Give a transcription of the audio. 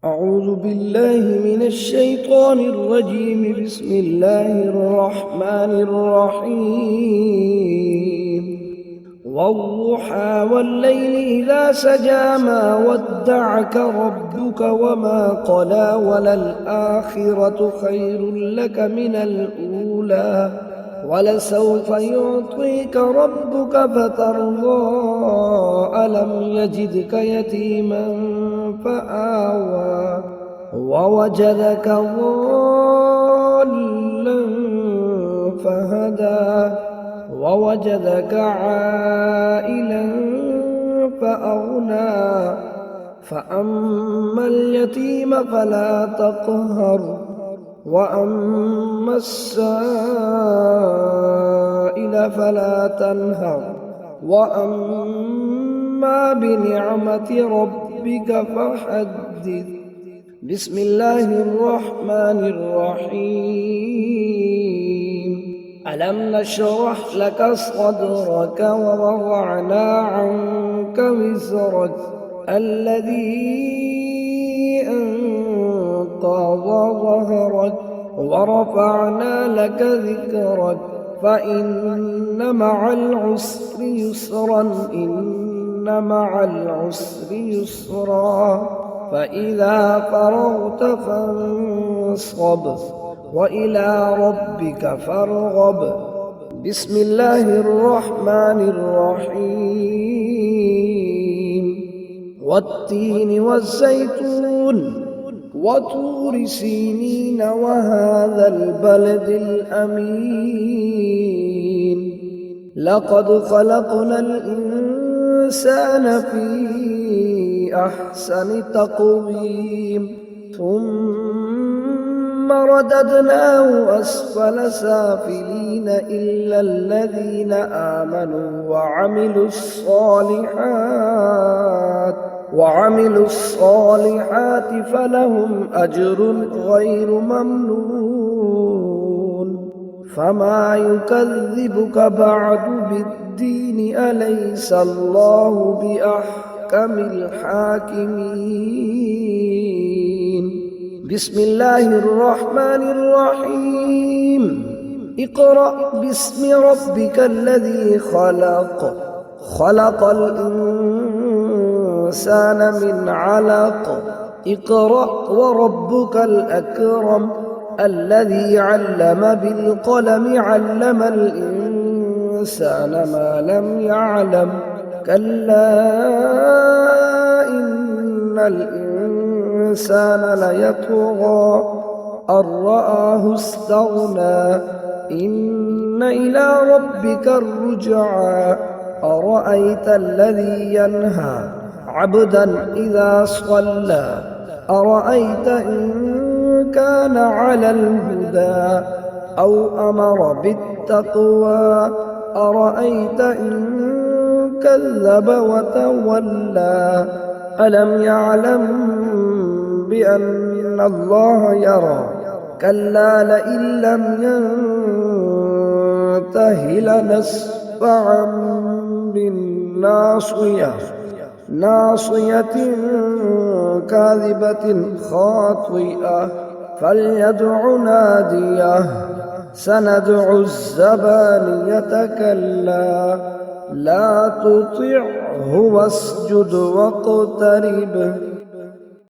أعوذ بالله من الشيطان الرجيم. بسم الله الرحمن الرحيم. والضحى والليل إذا سجى ما ودعك ربك وما قلى وللآخرة خير لك من الأولى ولسوف يعطيك ربك فترضى ألم يجدك يتيما فآوى ووجدك ضالا فهدى ووجدك عائلا فأغنى فأما اليتيم فلا تقهر وأما السائل فلا تنهر وأما بنعمة ربك فحدث. بسم الله الرحمن الرحيم. ألم نشرح لك صدرك ووضعنا عنك وزرك الذي أنقض ظهرك ورفعنا لك ذكرك فإن مع العسر يسرا إن مع العسر يسرا فإذا فرغت فانصب وإلى ربك فارغب. بسم الله الرحمن الرحيم. والتين والزيتون وطور سينين وهذا البلد الأمين لقد خلقنا الإنسان في أحسن تقويم ثم رددناه أسفل سافلين إلا الذين آمنوا وعملوا الصالحات فلهم أجر غير ممنون. فما يكذبك بعد بالدين أليس الله بأحكم الحاكمين. بسم الله الرحمن الرحيم. اقرأ باسم ربك الذي خلق الإنسان من علق اقرأ وربك الأكرم الذي علم بالقلم علم الإنسان ما لم يعلم كلا إن الإنسان ليطغى أن رآه استغنى إن إلى ربك الرجعى أرأيت الذي ينهى عبدا إذا صلى أرأيت إن كان على الهدى أو أمر بالتقوى أرأيت إن كذب وتولى ألم يعلم بأن الله يرى كلا لئن لم ينته لنسفعا بالناصية ناصية كاذبة خاطئة فليدع ناديه سندع الزبانية كلا لا تطعه واسجد واقترب